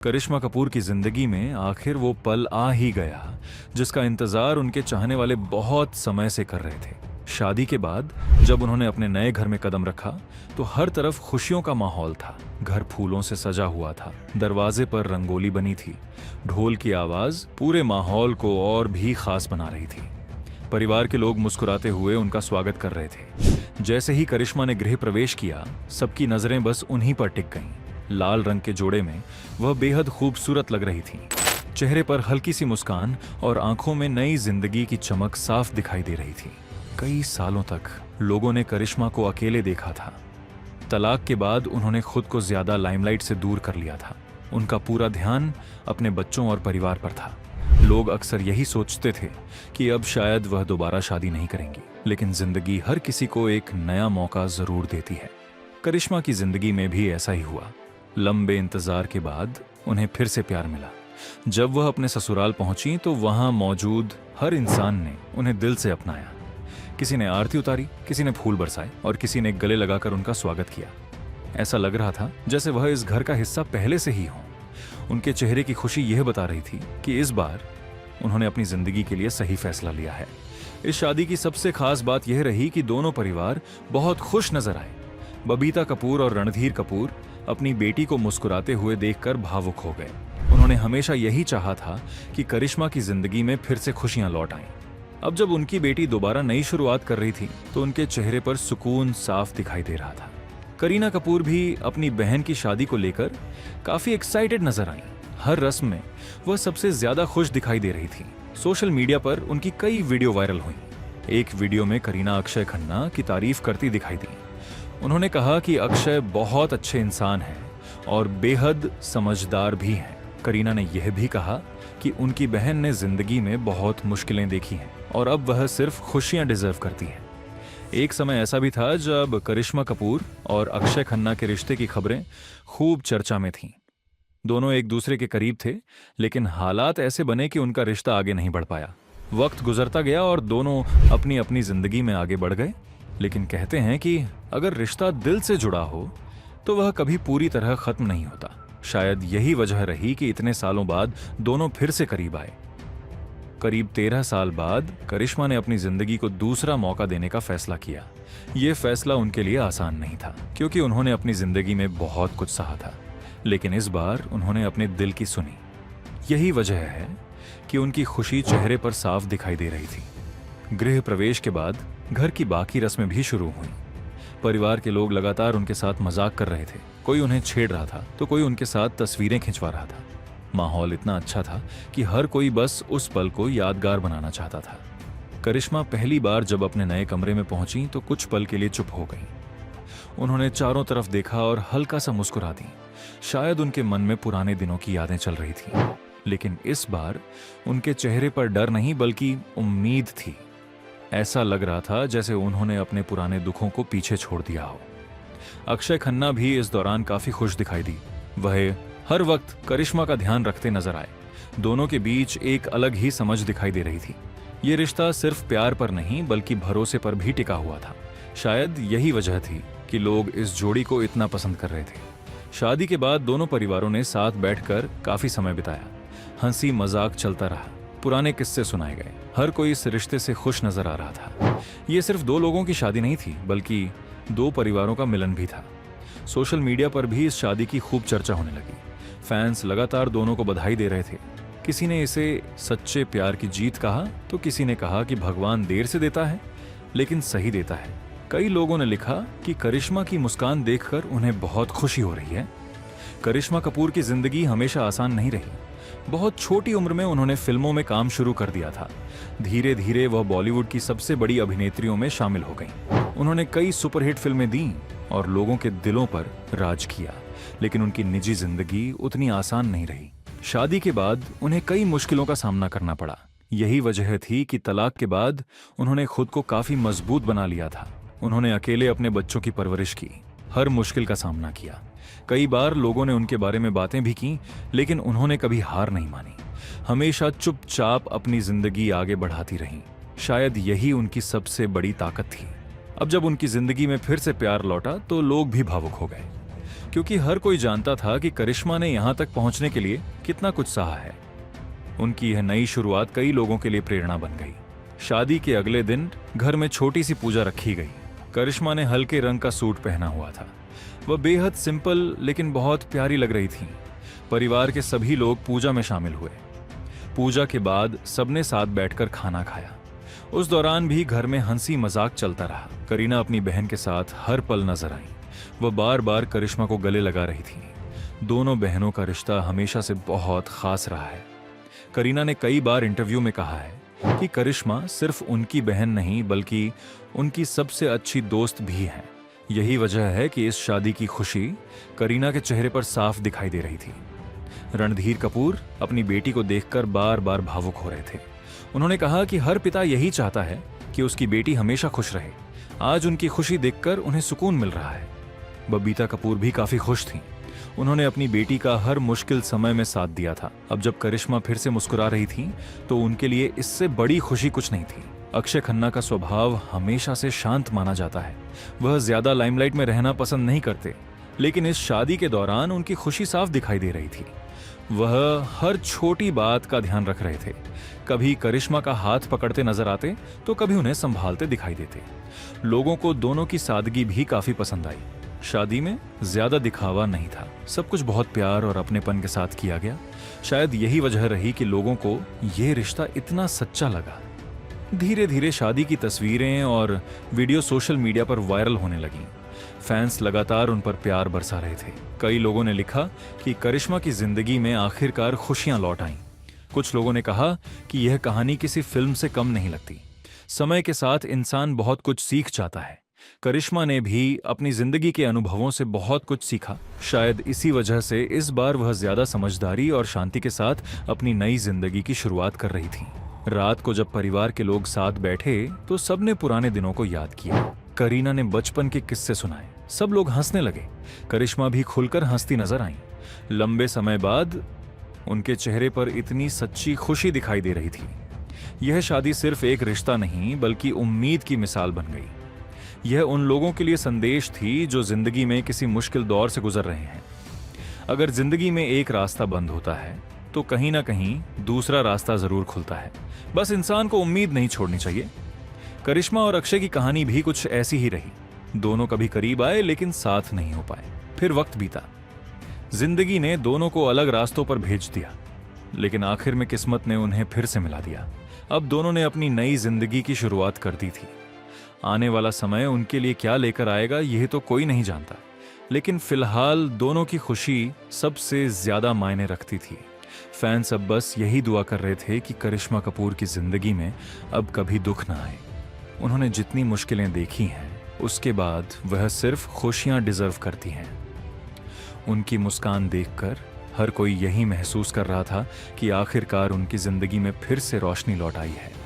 करिश्मा कपूर की जिंदगी में आखिर वो पल आ ही गया जिसका इंतजार उनके चाहने वाले बहुत समय से कर रहे थे। शादी के बाद जब उन्होंने अपने नए घर में कदम रखा तो हर तरफ खुशियों का माहौल था। घर फूलों से सजा हुआ था, दरवाजे पर रंगोली बनी थी, ढोल की आवाज पूरे माहौल को और भी खास बना रही थी। परिवार के लोग मुस्कुराते हुए उनका स्वागत कर रहे थे। जैसे ही करिश्मा ने गृह प्रवेश किया, सबकी नजरें बस उन्हीं पर टिक गईं। लाल रंग के जोड़े में वह बेहद खूबसूरत लग रही थी। चेहरे पर हल्की सी मुस्कान और आंखों में नई जिंदगी की चमक साफ दिखाई दे रही थी। कई सालों तक लोगों ने करिश्मा को अकेले देखा था। तलाक के बाद उन्होंने खुद को ज्यादा लाइमलाइट से दूर कर लिया था। उनका पूरा ध्यान अपने बच्चों और परिवार पर था। लोग अक्सर यही सोचते थे कि अब शायद वह दोबारा शादी नहीं करेंगी, लेकिन जिंदगी हर किसी को एक नया मौका जरूर देती है। करिश्मा की जिंदगी में भी ऐसा ही हुआ। लंबे इंतजार के बाद उन्हें फिर से प्यार मिला। जब वह अपने ससुराल पहुंची तो वहां मौजूद हर इंसान ने उन्हें दिल से अपनाया। किसी ने आरती उतारी, किसी ने फूल बरसाए और किसी ने गले लगाकर उनका स्वागत किया। ऐसा लग रहा था जैसे वह इस घर का हिस्सा पहले से ही हों। उनके चेहरे की खुशी यह बता रही थी कि इस बार उन्होंने अपनी जिंदगी के लिए सही फैसला लिया है। इस शादी की सबसे खास बात यह रही कि दोनों परिवार बहुत खुश नजर आए। बबीता कपूर और रणधीर कपूर अपनी बेटी को मुस्कुराते हुए देखकर भावुक हो गए। उन्होंने हमेशा यही चाहा था कि करिश्मा की जिंदगी में फिर से खुशियां लौट आएं। अब जब उनकी बेटी दोबारा नई शुरुआत कर रही थी तो उनके चेहरे पर सुकून साफ दिखाई दे रहा था। करीना कपूर भी अपनी बहन की शादी को लेकर काफी एक्साइटेड नजर आई। हर रस्म में वह सबसे ज्यादा खुश दिखाई दे रही थी। सोशल मीडिया पर उनकी कई वीडियो वायरल हुई। एक वीडियो में करीना अक्षय खन्ना की तारीफ करती दिखाई दी। उन्होंने कहा कि अक्षय बहुत अच्छे इंसान हैं और बेहद समझदार भी हैं। करीना ने यह भी कहा कि उनकी बहन ने जिंदगी में बहुत मुश्किलें देखी हैं और अब वह सिर्फ खुशियां डिजर्व करती है। एक समय ऐसा भी था जब करिश्मा कपूर और अक्षय खन्ना के रिश्ते की खबरें खूब चर्चा में थीं। दोनों एक दूसरे के करीब थे, लेकिन हालात ऐसे बने कि उनका रिश्ता आगे नहीं बढ़ पाया। वक्त गुजरता गया और दोनों अपनी अपनी जिंदगी में आगे बढ़ गए। लेकिन कहते हैं कि अगर रिश्ता दिल से जुड़ा हो तो वह कभी पूरी तरह खत्म नहीं होता। शायद यही वजह रही कि इतने सालों बाद दोनों फिर से करीब आए। करीब 13 साल बाद करिश्मा ने अपनी जिंदगी को दूसरा मौका देने का फैसला किया। यह फैसला उनके लिए आसान नहीं था, क्योंकि उन्होंने अपनी जिंदगी में बहुत कुछ सहा था, लेकिन इस बार उन्होंने अपने दिल की सुनी। यही वजह है कि उनकी खुशी चेहरे पर साफ दिखाई दे रही थी। गृह प्रवेश के बाद घर की बाकी रस्में भी शुरू हुई। परिवार के लोग लगातार उनके साथ मजाक कर रहे थे। कोई उन्हें छेड़ रहा था तो कोई उनके साथ तस्वीरें खिंचवा रहा था। माहौल इतना अच्छा था कि हर कोई बस उस पल को यादगार बनाना चाहता था। करिश्मा पहली बार जब अपने नए कमरे में पहुंची तो कुछ पल के लिए चुप हो गई। उन्होंने चारों तरफ देखा और हल्का सा मुस्कुरा दी। शायद उनके मन में पुराने दिनों की यादें चल रही थी, लेकिन इस बार उनके चेहरे पर डर नहीं बल्कि उम्मीद थी। ऐसा लग रहा था जैसे उन्होंने अपने पुराने दुखों को पीछे छोड़ दिया हो। अक्षय खन्ना भी इस दौरान काफी खुश दिखाई दी। वह हर वक्त करिश्मा का ध्यान रखते नजर आए। दोनों के बीच एक अलग ही समझ दिखाई दे रही थी। ये रिश्ता सिर्फ प्यार पर नहीं बल्कि भरोसे पर भी टिका हुआ था। शायद यही वजह थी कि लोग इस जोड़ी को इतना पसंद कर रहे थे। शादी के बाद दोनों परिवारों ने साथ बैठकर काफी समय बिताया। हंसी मजाक चलता रहा, पुराने किस्से सुनाए गए। हर कोई इस रिश्ते से खुश नजर आ रहा था। ये सिर्फ दो लोगों की शादी नहीं थी बल्कि दो परिवारों का मिलन भी था। सोशल मीडिया पर भी इस शादी की खूब चर्चा होने लगी। फैंस लगातार दोनों को बधाई दे रहे थे। किसी ने इसे सच्चे प्यार की जीत कहा तो किसी ने कहा कि भगवान देर से देता है लेकिन सही देता है। कई लोगों ने लिखा कि करिश्मा की मुस्कान देखकर उन्हें बहुत खुशी हो रही है। करिश्मा कपूर की जिंदगी हमेशा आसान नहीं रही। बहुत छोटी उम्र में उन्होंने फिल्मों में काम शुरू कर दिया था। धीरे धीरे वह बॉलीवुड की सबसे बड़ी अभिनेत्रियों में शामिल हो गईं। उन्होंने कई सुपरहिट फिल्में दी और लोगों के दिलों पर राज किया, लेकिन उनकी निजी जिंदगी उतनी आसान नहीं रही। शादी के बाद उन्हें कई मुश्किलों का सामना करना पड़ा। यही वजह थी कि तलाक के बाद उन्होंने खुद को काफी मजबूत बना लिया था। उन्होंने अकेले अपने बच्चों की परवरिश की, हर मुश्किल का सामना किया। कई बार लोगों ने उनके बारे में बातें भी की, लेकिन उन्होंने कभी हार नहीं मानी। हमेशा चुपचाप अपनी जिंदगी आगे बढ़ाती रहीं। शायद यही उनकी सबसे बड़ी ताकत थी। अब जब उनकी जिंदगी में फिर से प्यार लौटा तो लोग भी भावुक हो गए। क्योंकि हर कोई जानता था कि करिश्मा ने यहां तक पहुंचने के लिए कितना कुछ सहा है। उनकी यह नई शुरुआत कई लोगों के लिए प्रेरणा बन गई। शादी के अगले दिन घर में छोटी सी पूजा रखी गई। करिश्मा ने हल्के रंग का सूट पहना हुआ था। वह बेहद सिंपल लेकिन बहुत प्यारी लग रही थी। परिवार के सभी लोग पूजा में शामिल हुए। पूजा के बाद सबने साथ बैठकर खाना खाया। उस दौरान भी घर में हंसी मजाक चलता रहा। करीना अपनी बहन के साथ हर पल नजर आई। वह बार बार करिश्मा को गले लगा रही थी। दोनों बहनों का रिश्ता हमेशा से बहुत खास रहा है। करीना ने कई बार इंटरव्यू में कहा है कि करिश्मा सिर्फ उनकी बहन नहीं बल्कि उनकी सबसे अच्छी दोस्त भी है। यही वजह है कि इस शादी की खुशी करीना के चेहरे पर साफ दिखाई दे रही थी। रणधीर कपूर अपनी बेटी को देखकर बार बार भावुक हो रहे थे। उन्होंने कहा कि हर पिता यही चाहता है कि उसकी बेटी हमेशा खुश रहे। आज उनकी खुशी देखकर उन्हें सुकून मिल रहा है। बबीता कपूर भी काफी खुश थीं। उन्होंने अपनी बेटी का हर मुश्किल समय में साथ दिया था। अब जब करिश्मा फिर से मुस्कुरा रही थी तो उनके लिए इससे बड़ी खुशी कुछ नहीं थी। अक्षय खन्ना का स्वभाव हमेशा से शांत माना जाता है। वह ज्यादा लाइमलाइट में रहना पसंद नहीं करते, लेकिन इस शादी के दौरान उनकी खुशी साफ दिखाई दे रही थी। वह हर छोटी बात का ध्यान रख रहे थे। कभी करिश्मा का हाथ पकड़ते नजर आते तो कभी उन्हें संभालते दिखाई देते। लोगों को दोनों की सादगी भी काफी पसंद आई। शादी में ज्यादा दिखावा नहीं था। सब कुछ बहुत प्यार और अपनेपन के साथ किया गया। शायद यही वजह रही कि लोगों को यह रिश्ता इतना सच्चा लगा। धीरे धीरे शादी की तस्वीरें और वीडियो सोशल मीडिया पर वायरल होने लगी। फैंस लगातार उन पर प्यार बरसा रहे थे। कई लोगों ने लिखा कि करिश्मा की जिंदगी में आखिरकार खुशियां लौट आईं। कुछ लोगों ने कहा कि यह कहानी किसी फिल्म से कम नहीं लगती। समय के साथ इंसान बहुत कुछ सीख जाता है। करिश्मा ने भी अपनी जिंदगी के अनुभवों से बहुत कुछ सीखा। शायद इसी वजह से इस बार वह ज्यादा समझदारी और शांति के साथ अपनी नई जिंदगी की शुरुआत कर रही थी। रात को जब परिवार के लोग साथ बैठे तो सबने पुराने दिनों को याद किया। करीना ने बचपन के किस्से सुनाए। सब लोग हंसने लगे। करिश्मा भी खुलकर हंसती नजर आई। लंबे समय बाद उनके चेहरे पर इतनी सच्ची खुशी दिखाई दे रही थी। यह शादी सिर्फ एक रिश्ता नहीं बल्कि उम्मीद की मिसाल बन गई। यह उन लोगों के लिए संदेश थी जो जिंदगी में किसी मुश्किल दौर से गुजर रहे हैं। अगर जिंदगी में एक रास्ता बंद होता है तो कहीं ना कहीं दूसरा रास्ता जरूर खुलता है। बस इंसान को उम्मीद नहीं छोड़नी चाहिए। करिश्मा और अक्षय की कहानी भी कुछ ऐसी ही रही। दोनों कभी करीब आए लेकिन साथ नहीं हो पाए। फिर वक्त बीता। जिंदगी ने दोनों को अलग रास्तों पर भेज दिया, लेकिन आखिर में किस्मत ने उन्हें फिर से मिला दिया। अब दोनों ने अपनी नई जिंदगी की शुरुआत कर दी थी। आने वाला समय उनके लिए क्या लेकर आएगा यह तो कोई नहीं जानता, लेकिन फिलहाल दोनों की खुशी सबसे ज्यादा मायने रखती थी। फैंस अब बस यही दुआ कर रहे थे कि करिश्मा कपूर की जिंदगी में अब कभी दुख ना आए। उन्होंने जितनी मुश्किलें देखी हैं उसके बाद वह सिर्फ खुशियां डिजर्व करती हैं। उनकी मुस्कान देखकर हर कोई यही महसूस कर रहा था कि आखिरकार उनकी जिंदगी में फिर से रोशनी लौट आई है।